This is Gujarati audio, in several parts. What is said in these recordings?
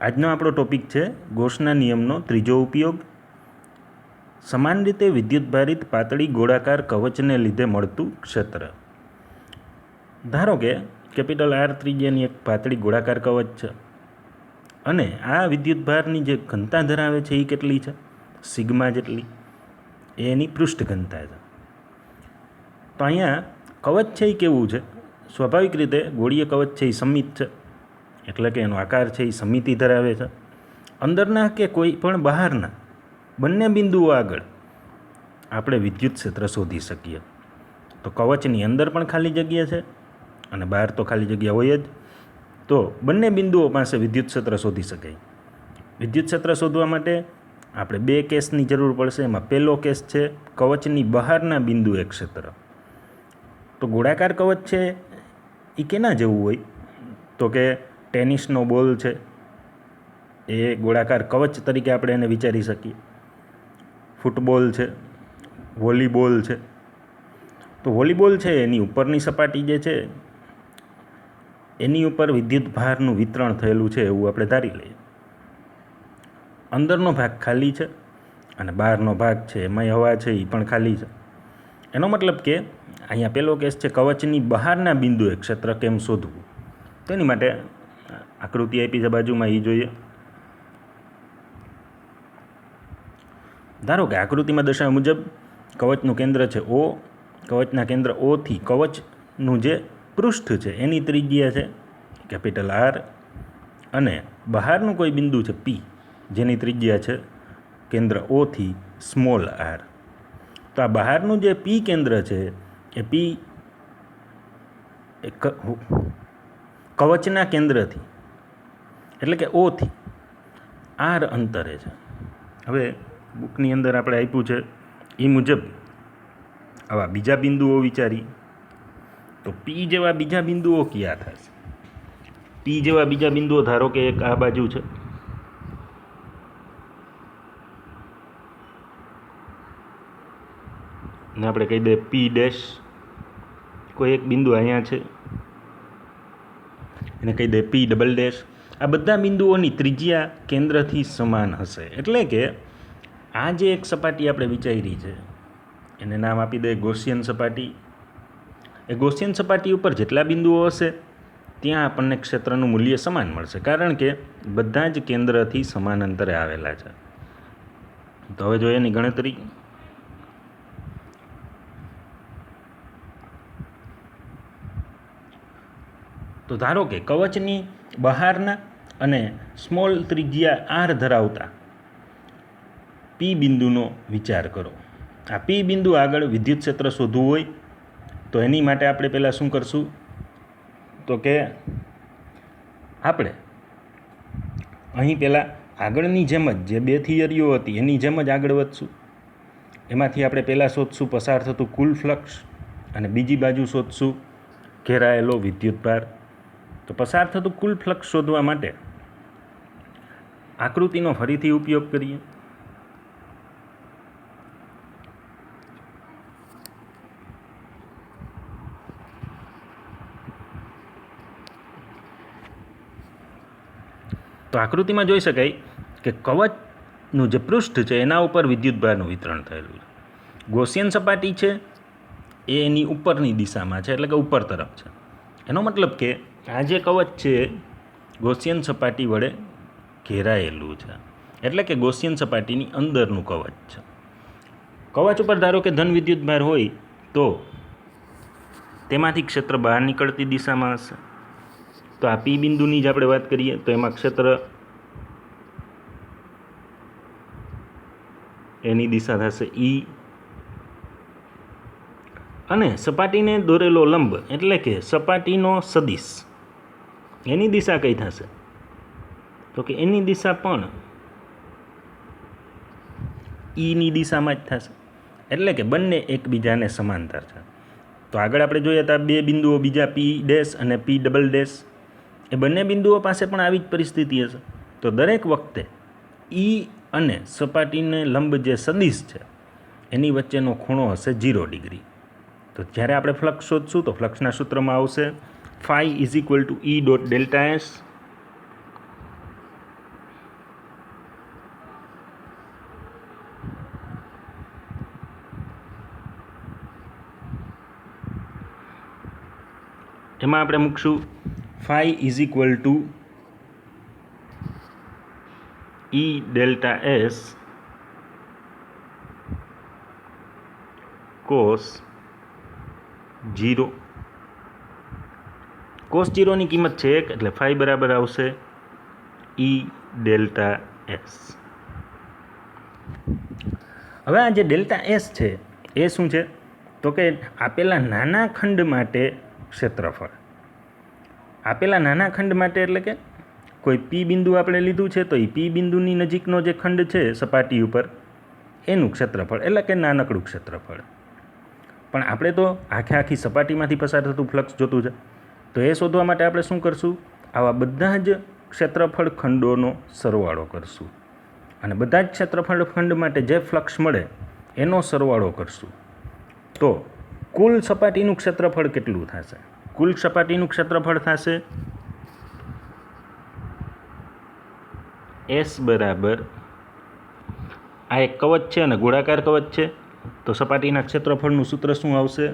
આજનો આપણો ટોપિક છે ગોસના નિયમનો ત્રીજો ઉપયોગ. સમાન રીતે વિદ્યુતભારિત પાતળી ગોળાકાર કવચને લીધે મળતું ક્ષેત્ર. ધારો કે કેપિટલ R ત્રિજ્યાની એક પાતળી ગોળાકાર કવચ છે અને આ વિદ્યુતભારની જે ઘનતા ધરાવે છે એ કેટલી છે? સિગ્મા જેટલી. એની પૃષ્ઠ ઘનતા છે. તો અહીંયા કવચ છે એ કેવું છે? સ્વાભાવિક રીતે ગોળીય કવચ છે એ સમિત છે, એટલે કે એનો આકાર છે એ સમિતિ ધરાવે છે. અંદરના કે કોઈ પણ બહારના બંને બિંદુઓ આગળ આપણે વિદ્યુત ક્ષેત્ર શોધી શકીએ. તો કવચની અંદર પણ ખાલી જગ્યા છે અને બહાર તો ખાલી જગ્યા હોય જ. તો બંને બિંદુઓ પાસે વિદ્યુત ક્ષેત્ર શોધી શકાય. વિદ્યુત ક્ષેત્ર શોધવા માટે આપણે બે કેસની જરૂર પડશે. એમાં પહેલો કેસ છે કવચની બહારના બિંદુએ ક્ષેત્ર. તો ગોળાકાર કવચ છે એ કેના જેવું હોય? તો કે ટેનિસનો બોલ છે એ ગોળાકાર કવચ તરીકે આપણે એને વિચારી શકીએ. ફૂટબોલ છે, વોલીબોલ છે. તો વોલીબોલ છે એની ઉપરની સપાટી જે છે એની ઉપર વિદ્યુત ભારનું વિતરણ થયેલું છે એવું આપણે ધારી લઈએ. અંદરનો ભાગ ખાલી છે અને બહારનો ભાગ છે એમાંય હવા છે એ પણ ખાલી છે. એનો મતલબ કે અહીંયા પહેલો કેસ છે કવચની બહારના બિંદુએ ક્ષેત્ર કેમ શોધવું. તેની માટે આકૃતિ આપી છે બાજુમાં, એ જોઈએ. ધારો કે આકૃતિમાં દર્શાવ્યા મુજબ કવચનું કેન્દ્ર છે O. કવચના કેન્દ્ર Oથી કવચનું જે પૃષ્ઠ છે એની ત્રિજ્યા છે કેપિટલ R અને બહારનું કોઈ બિંદુ છે P જેની ત્રિજ્યા છે કેન્દ્ર Oથી સ્મોલ r. તો આ બહારનું જે P કેન્દ્ર છે એ P કવચના કેન્દ્રથી એટલે કે Oથી R અંતરે છે. હવે બુકની અંદર આપણે આપ્યું છે એ મુજબ આવા બીજા બિંદુઓ વિચારી તો P જેવા બીજા બિંદુઓ કયા થશે? P જેવા બીજા બિંદુઓ ધારો કે એક આ બાજુ છે ને આપણે કહી દઈએ P ડેશ. કોઈ એક બિંદુ અહીંયા છે એને કહી દઈએ P ડબલ ડેશ. આ બધા બિંદુઓની ત્રિજ્યા કેન્દ્રથી સમાન હશે. એટલે કે આ જે એક સપાટી આપણે વિચારી છે એને નામ આપી દઈએ ગૌસિયન સપાટી. એ ગૌસિયન સપાટી ઉપર જેટલા બિંદુઓ હશે ત્યાં આપણને ક્ષેત્રનું મૂલ્ય સમાન મળશે, કારણ કે બધા જ કેન્દ્રથી સમાન અંતરે આવેલા છે. તો હવે જોઈએ એની ગણતરી. તો ધારો કે કવચની બહારના અને સ્મોલ ત્રિજ્યા R ધરાવતા P બિંદુનો વિચાર કરો. આ P બિંદુ આગળ વિદ્યુત ક્ષેત્ર શોધવું હોય તો એની માટે આપણે પહેલાં શું કરશું? તો કે આપણે અહીં પહેલાં આગળની જેમ જ જે બે થિયરીઓ હતી એની જેમ જ આગળ વધશું. એમાંથી આપણે પહેલાં શોધશું પસાર થતું કુલ ફ્લક્સ અને બીજી બાજુ શોધશું ઘેરાયેલો વિદ્યુતભાર. તો પસાર થતું કુલ ફ્લક્સ શોધવા માટે આકૃતિનો ફરીથી ઉપયોગ કરીએ. તો આકૃતિમાં જોઈ શકાય કે કવચનું જે પૃષ્ઠ છે એના ઉપર વિદ્યુતભારનું વિતરણ થયેલું છે. ગૌસિયન સપાટી છે એ એની ઉપરની દિશામાં છે, એટલે કે ઉપર તરફ છે. એનો મતલબ કે આ જે કવચ છે ગૌસિયન સપાટી વડે ઘેરાયેલું છે, એટલે કે ગૌસિયન સપાટીની અંદરનું કવચ છે. કવચ ઉપર ધારો કે ધન વિદ્યુતભાર હોય તો તેમાંથી ક્ષેત્ર બહાર નીકળતી દિશામાં હશે. તો આ P બિંદુની જ આપણે વાત કરીએ તો એમાં ક્ષેત્ર એની દિશા થશે E અને સપાટીને દોરેલો લંબ એટલે કે સપાટીનો સદિશ એની દિશા કઈ થશે? તો કે એની દિશા પણ Eની દિશામાં જ થશે. એટલે કે બંને એકબીજાને સમાંતર છે. તો આગળ આપણે જોઈએ તો બે બિંદુઓ બીજા P ડેશ અને P ડબલ ડેશ એ બંને બિંદુઓ પાસે પણ આવી જ પરિસ્થિતિ હશે. તો દરેક વખતે E અને સપાટીને લંબ જે સદિશ છે એની વચ્ચેનો ખૂણો હશે 0 ડિગ્રી. તો જ્યારે આપણે ફ્લક્સ શોધશું તો ફ્લક્સના સૂત્રમાં આવશે phi = E dot delta S એમાં આપણે મૂકશું phi is equal to E delta S cos 0. Cos 0ની કિંમત છે 1 એટલે ફાઈ બરાબર આવશે ઈ ડેલ્ટા એસ. હવે આ જે ડેલ્ટા એસ છે એ શું છે તો કે આપેલા નાના ખંડ માટે ક્ષેત્રફળ. આપેલા નાના ખંડ માટે એટલે કે કોઈ પી બિંદુ આપણે લીધું છે તો એ પી બિંદુની નજીકનો જે ખંડ છે સપાટી ઉપર એનું ક્ષેત્રફળ એટલે કે નાનકડું ક્ષેત્રફળ. પણ આપણે તો આખી સપાટીમાંથી પસાર થતું ફ્લક્સ જોતું છે, તો એ શોધવા માટે આપણે શું કરશું, આવા બધા જ ક્ષેત્રફળ ખંડોનો સરવાળો કરશું અને બધા જ ક્ષેત્રફળ ખંડ માટે જે ફ્લક્સ મળે એનો સરવાળો કરશું. તો કુલ સપાટીનું ક્ષેત્રફળ કેટલું થશે? કુલ સપાટીનું ક્ષેત્રફળ થશે એસ બરાબર, આ એક કવચ છે અને ગોળાકાર કવચ છે, તો સપાટીના ક્ષેત્રફળનું સૂત્ર શું આવશે?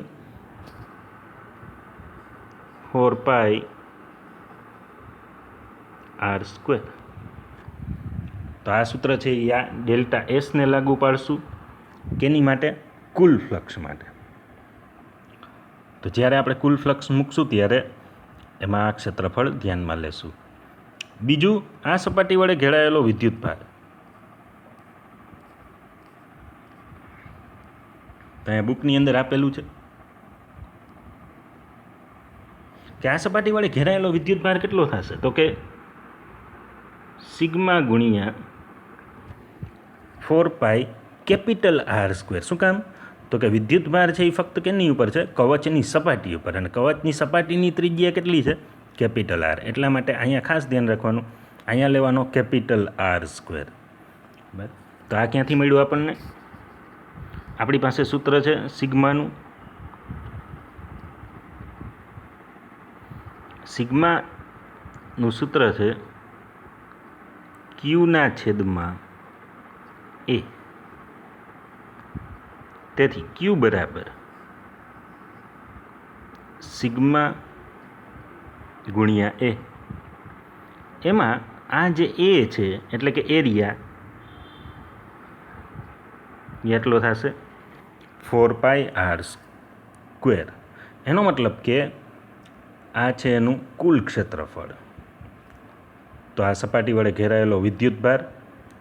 4πr². તો આ સૂત્ર છે એ આ ડેલ્ટા એસને લાગુ પાડશું કેની માટે? કુલ ફ્લક્સ માટે. તો જ્યારે આપણે કુલ ફ્લક્સ મૂકશું ત્યારે એમાં આ ક્ષેત્રફળ ધ્યાનમાં લેશું. બીજું, આ સપાટી વડે ઘેરાયેલો વિદ્યુતભાર. તો અહીંયા બુકની અંદર આપેલું છે કે આ સપાટી વડે ઘેરાયેલો વિદ્યુતભાર કેટલો થશે તો કે સિગ્મા ગુણ્યા 4πR². શું કામ? તો કે વિદ્યુતભાર છે એ ફક્ત કેની ઉપર છે? કવચની સપાટી ઉપર, અને કવચની સપાટીની ત્રિજ્યા કેટલી છે? Capital R. એટલા માટે અહીંયા ખાસ ધ્યાન રાખવાનું, અહીંયા લેવાનો કેપિટલ R². બરાબર. તો આ ક્યાંથી મળ્યું આપણને? આપણી પાસે સૂત્ર છે સિગ્માનું. સિગ્માનું સૂત્ર છે ક્યુના છેદમાં એ. તેથી ક્યુ બરાબર સિગ્મા ગુણ્યા એ. એમાં આ જે એ છે એટલે કે એરિયા એટલો થશે 4πR². એનો મતલબ કે આ છે એનું કુલ ક્ષેત્રફળ. તો આ સપાટી વડે ઘેરાયેલો વિદ્યુતભાર.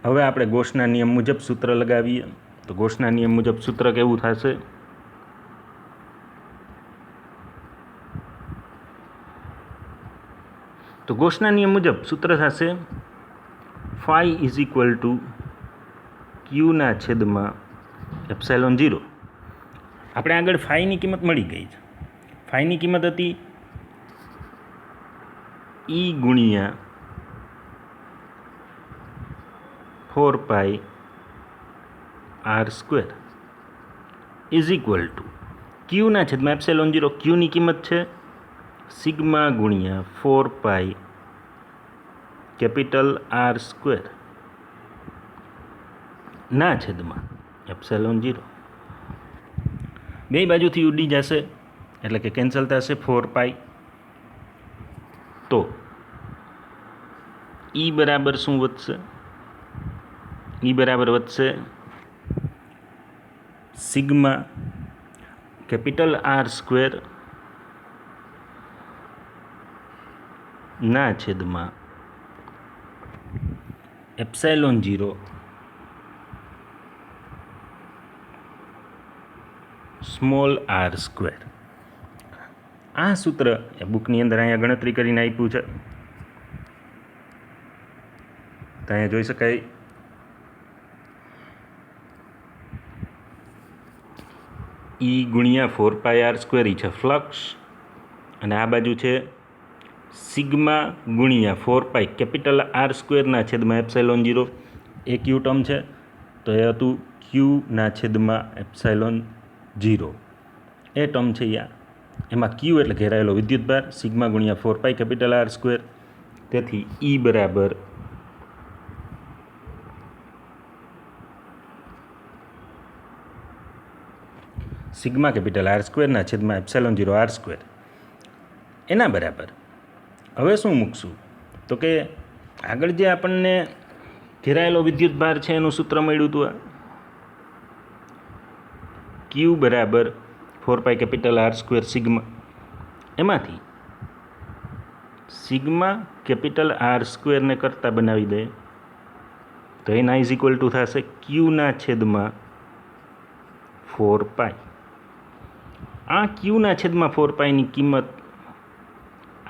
હવે આપણે ગોસના નિયમ મુજબ સૂત્ર લગાવીએ. તો ગોસના નિયમ મુજબ સૂત્ર કેવું થશે? તો ગોસના નિયમ મુજબ સૂત્ર થશે ફાઈ ઇઝ ઇક્વલ ટુ ક્યુના છેદમાં ε0. આપણે આગળ ફાઈની કિંમત મળી ગઈ છે. ફાઈની કિંમત હતી ઈ ગુણ્યા 4πR² ઇઝ ઇક્વલ ટુ ક્યુના છેદમાં ε0. ક્યુની કિંમત છે સિગ્મા ગુણ્યા 4π કેપિટલ R² ના છેદમાં ε0. બે બાજુથી ઉડી જશે એટલે કે કેન્સલ થશે 4π. તો ઈ બરાબર શું વધશે? ઈ બરાબર વધશે સિગ્મા કેપિટલ R² ના છેદમાં ε0 સ્મોલ r². આ સૂત્ર બુકની અંદર અહીંયા ગણતરી કરીને આપ્યું છે. તો અહીંયા જોઈ શકાય ઈ ગુણ્યા 4πR² છે ફ્લક્સ, અને આ બાજુ છે સિગ્મા ગુણ્યા 4π કેપિટલ R² ના છેદમાં ε0. એ ક્યુ ટર્મ છે તો એ હતું ક્યુ ના છેદમાં ε0. એ ટર્મ છે એમાં ક્યુ એટલે ઘેરાયેલો વિદ્યુતભાર, સિગ્મા ગુણ્યા 4π કેપિટલ R². તેથી ઈ બરાબર સિગ્મા કેપિટલ R² ના છેદમાં ε0 R². એના બરાબર હવે શું મૂકશું તો કે આગળ જે આપણને ઘેરાયેલો વિદ્યુત ભાર છે એનું સૂત્ર મળ્યું હતું ક્યુ બરાબર 4π કેપિટલ આર સ્ક્વેર સિગ્મા, એમાંથી સિગ્મા કેપિટલ આર સ્ક્વેરને કરતાં બનાવી દે તો એના ઇઝ ઇક્વલ ટુ થશે ક્યુના છેદમાં 4π. આ ક્યુના છેદમાં 4πની કિંમત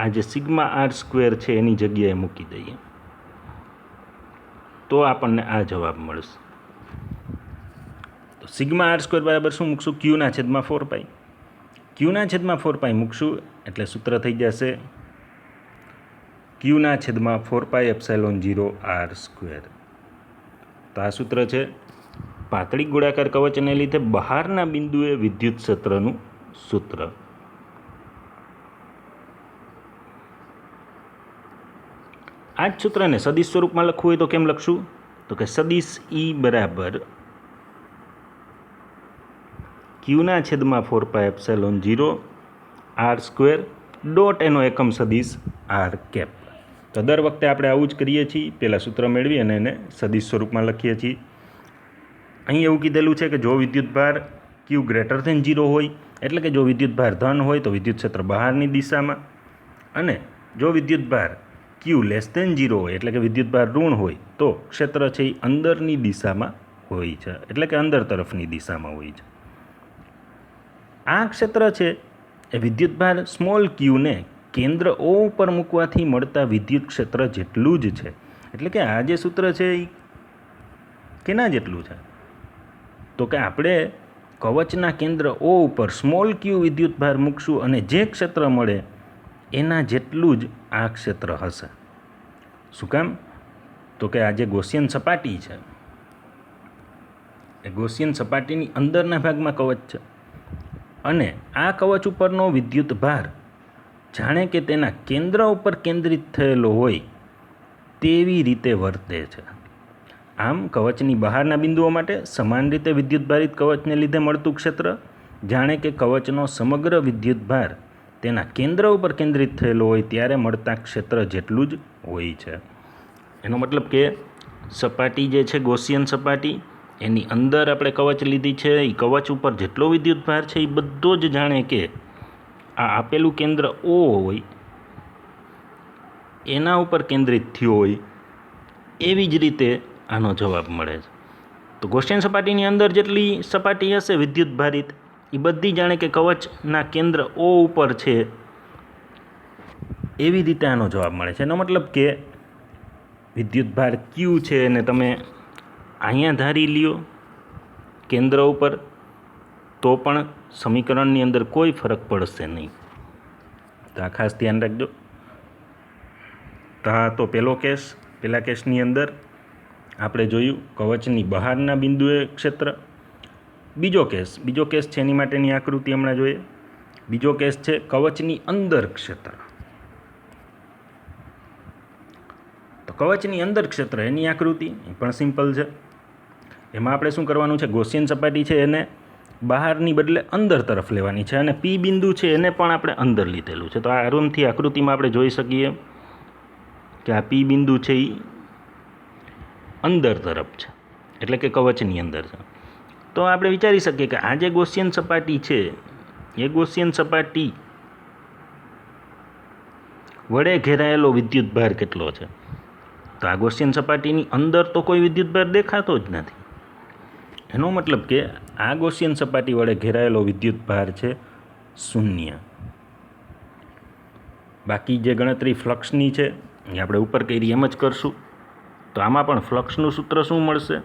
આ જે સિગ્મા આર સ્ક્વેર છે એની જગ્યાએ મૂકી દઈએ તો આપણને આ જવાબ મળશે. તો સિગ્મા આર સ્ક્વેર બરાબર શું મૂકશું? ક્યુના છેદમાં 4π. ક્યુના છેદમાં 4π મૂકશું એટલે સૂત્ર થઈ જશે ક્યુના છેદમાં 4π એપ્સાઇલોન 0 આર સ્ક્વેર. તો આ સૂત્ર છે પાતળી ગોળાકાર કવચને લીધે બહારના બિંદુએ વિદ્યુત ક્ષેત્રનું સૂત્ર. આ જ સૂત્રને સદિશ સ્વરૂપમાં લખવું હોય તો કેમ લખશું? તો કે સદિશ E બરાબર ક્યુના છેદમાં 4π એપ્સાઇલોન 0 આર સ્ક્વેર ડોટ એનો એકમ સદિશ આર કેપ. તો દર વખતે આપણે આવું જ કરીએ છીએ, પહેલાં સૂત્ર મેળવી અને એને સદિશ સ્વરૂપમાં લખીએ છીએ. અહીં એવું કીધેલું છે કે જો વિદ્યુતભાર ક્યુ ગ્રેટર ધેન 0 હોય એટલે કે જો વિદ્યુતભાર ધન હોય તો વિદ્યુત ક્ષેત્ર બહારની દિશામાં, અને જો વિદ્યુતભાર ક્યુ લેસ ધેન 0 હોય એટલે કે વિદ્યુતભાર ઋણ હોય તો ક્ષેત્ર છે એ અંદરની દિશામાં હોય છે, એટલે કે અંદર તરફની દિશામાં હોય છે. આ ક્ષેત્ર છે એ વિદ્યુતભાર સ્મોલ ક્યુને કેન્દ્ર ઓ ઉપર મૂકવાથી મળતા વિદ્યુત ક્ષેત્ર જેટલું જ છે. એટલે કે આ જે સૂત્ર છે એ કેના જેટલું છે? તો કે આપણે કવચના કેન્દ્ર ઓ ઉપર સ્મોલ ક્યુ વિદ્યુતભાર મૂકશું અને જે ક્ષેત્ર મળે એના જેટલું જ આ ક્ષેત્ર હશે. શું કામ? તો કે આ જે ગૌસિયન સપાટી છે એ ગૌસિયન સપાટીની અંદરના ભાગમાં કવચ છે અને આ કવચ ઉપરનો વિદ્યુત ભાર જાણે કે તેના કેન્દ્ર ઉપર કેન્દ્રિત થયેલો હોય તેવી રીતે વર્તે છે. આમ કવચની બહારના બિંદુઓ માટે સમાન રીતે વિદ્યુતભારિત કવચને લીધે મળતું ક્ષેત્ર જાણે કે કવચનો સમગ્ર વિદ્યુતભાર તેના કેન્દ્ર ઉપર કેન્દ્રિત થયેલો હોય ત્યારે મળતા ક્ષેત્ર જેટલું જ હોય છે. એનો મતલબ કે સપાટી જે છે ગૌસિયન સપાટી એની અંદર આપણે કવચ લીધી છે, એ કવચ ઉપર જેટલો વિદ્યુતભાર છે એ બધો જ જાણે કે આ આપેલું કેન્દ્ર ઓ હોય એના ઉપર કેન્દ્રિત થયો હોય એવી જ રીતે આનો જવાબ મળે છે. તો ગૌસિયન સપાટીની અંદર જેટલી સપાટી હશે વિદ્યુતભારિત એ બધી જાણે કે કવચના કેન્દ્ર ઓ ઉપર છે એવી રીતે આનો જવાબ મળે છે. એનો મતલબ કે વિદ્યુતભાર ક્યુ છે અને તમે અહીંયા ધારી લ્યો કેન્દ્ર ઉપર તો પણ સમીકરણની અંદર કોઈ ફરક પડશે નહીં. તો આ ખાસ ધ્યાન રાખજો. તો પહેલો કેસ, પહેલા કેસની અંદર આપણે જોયું કવચની બહારના બિંદુએ ક્ષેત્ર. બીજો કેસ છે એની માટેની આકૃતિ હમણાં જોઈએ. બીજો કેસ છે કવચની અંદર ક્ષેત્ર. તો કવચની અંદર ક્ષેત્ર એની આકૃતિ પણ સિમ્પલ છે. એમાં આપણે શું કરવાનું છે? ગૌસિયન સપાટી છે એને બહારની બદલે અંદર તરફ લેવાની છે અને પી બિંદુ છે એને પણ આપણે અંદર લીધેલું છે. તો આ આરામથી આકૃતિમાં આપણે જોઈ શકીએ કે આ પી બિંદુ છે એ અંદર તરફ છે એટલે કે કવચની અંદર છે. તો આપણે વિચારી શકીએ કે આ જે ગૌસિયન સપાટી છે એ ગૌસિયન સપાટી વડે ઘેરાયેલો વિદ્યુતભાર કેટલો છે? તો આ ગૌસિયન સપાટીની અંદર તો કોઈ વિદ્યુતભાર દેખાતો જ નથી. એનો મતલબ કે આ ગૌસિયન સપાટી વડે ઘેરાયેલો વિદ્યુતભાર છે 0. બાકી જે ગણતરી ફ્લક્સની છે એ આપણે ઉપર કરી એમ જ કરશું. તો આમાં પણ ફ્લક્સનું સૂત્ર શું મળશે?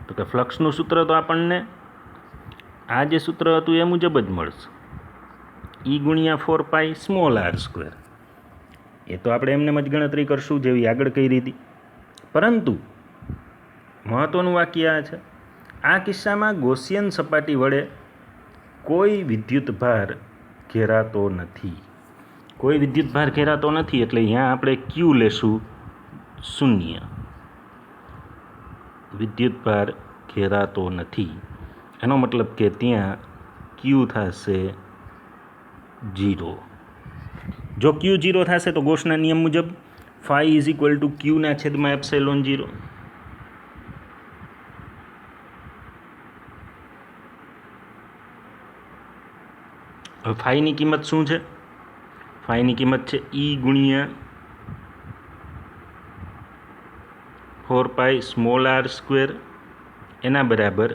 તો કે ફ્લક્સનું સૂત્ર તો આપણને આ જે સૂત્ર હતું એ મુજબ જ મળશે, E ગુણ્યા 4π સ્મોલ આર સ્ક્વેર. એ તો આપણે એમને જ ગણતરી કરશું જેવી આગળ કરી હતી. પરંતુ મહત્ત્વનું વાક્ય આ છે, આ કિસ્સામાં ગૌસિયન સપાટી વડે કોઈ વિદ્યુતભાર ઘેરાતો નથી. કોઈ વિદ્યુતભાર ઘેરાતો નથી એટલે અહીંયા આપણે ક્યુ લેશું 0. વિદ્યુતભાર ઘેરાતો નથી એનો મતલબ કે ત્યાં ક્યુ થશે 0. જો ક્યુ 0 થશે તો ગોસના નિયમ મુજબ ફાઈ ઇઝ ઇક્વલ ટુ ક્યુના છેદમાં એપ્સિલોન 0. હવે ફાઈની કિંમત શું છે? ફાઈની કિંમત છે ઈ ગુણ્યા 4 સ્મોલ આર સ્ક્વેર એના બરાબર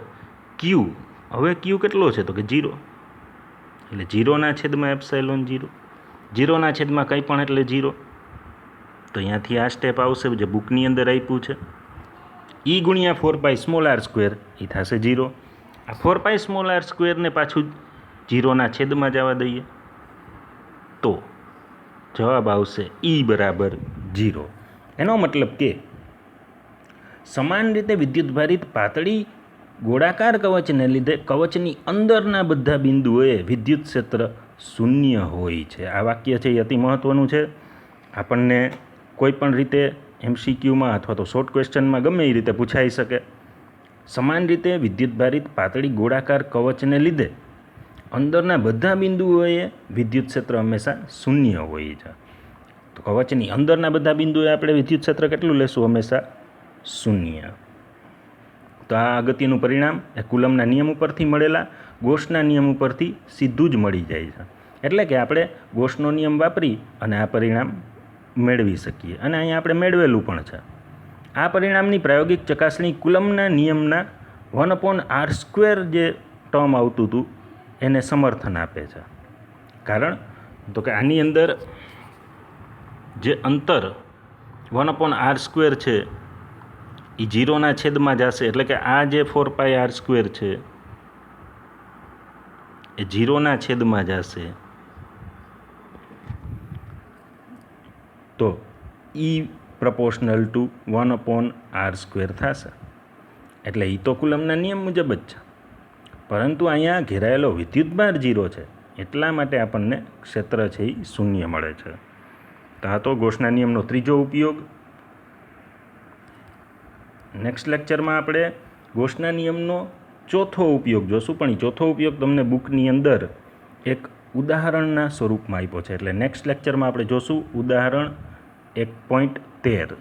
ક્યુ. હવે ક્યુ કેટલો છે તો કે 0, એટલે 0ના છેદમાં એપ્સિલોન 0. 0ના છેદમાં કંઈ પણ એટલે 0. તો અહીંયાથી આ સ્ટેપ આવશે જે બુકની અંદર આપ્યું છે. ઈ ગુણ્યા 4 સ્મોલ આર સ્ક્વેર એ થશે 0. આ 4 સ્મોલ આર સ્ક્વેરને પાછું 0ના છેદમાં જવા દઈએ તો જવાબ આવશે ઈ બરાબર 0. એનો મતલબ કે સમાન રીતે વિદ્યુતભારિત પાતળી ગોળાકાર કવચને લીધે કવચની અંદરના બધા બિંદુઓએ વિદ્યુત ક્ષેત્ર શૂન્ય હોય છે. આ વાક્ય છે એ અતિ મહત્ત્વનું છે. આપણને કોઈ પણ રીતે MCQમાં અથવા તો શોર્ટ ક્વેશ્ચનમાં ગમે એ રીતે પૂછાઈ શકે. સમાન રીતે વિદ્યુતભારિત પાતળી ગોળાકાર કવચને લીધે અંદરના બધા બિંદુઓએ વિદ્યુત ક્ષેત્ર હંમેશા શૂન્ય હોય છે. તો કવચની અંદરના બધા બિંદુએ આપણે વિદ્યુત ક્ષેત્ર કેટલું લેશું? હંમેશા શૂન્ય. તો આ અગત્યનું પરિણામ એ કુલમના નિયમ ઉપરથી મળેલા ગોસના નિયમ ઉપરથી સીધું જ મળી જાય છે. એટલે કે આપણે ગોસનો નિયમ વાપરી અને આ પરિણામ મેળવી શકીએ, અને અહીંયા આપણે મેળવેલું પણ છે. આ પરિણામની પ્રાયોગિક ચકાસણી કુલમના નિયમના 1/r² જે ટર્મ આવતું હતું એને સમર્થન આપે છે. કારણ તો કે આની અંદર જે અંતર 1/r² છે એ 0ના છેદમાં જશે, એટલે કે આ જે 4πr² છે એ 0ના છેદમાં જશે. તો ઈ પ્રપોર્શનલ ટુ 1/r² થશે. એટલે એ તો કુલમના નિયમ મુજબ જ છે, પરંતુ અહીંયા ઘેરાયેલો વિદ્યુતભાર 0 છે એટલા માટે આપણને ક્ષેત્ર છે એ શૂન્ય મળે છે. તો આ તો ગોસના નિયમનો ત્રીજો ઉપયોગ. નેક્સ્ટ લેક્ચરમાં આપણે ગોસના નિયમનો ચોથો ઉપયોગ જોશું, પણ એ ચોથો ઉપયોગ તમને બુકની અંદર એક ઉદાહરણના સ્વરૂપમાં આપ્યો છે. એટલે નેક્સ્ટ લેક્ચરમાં આપણે જોશું ઉદાહરણ 1.13.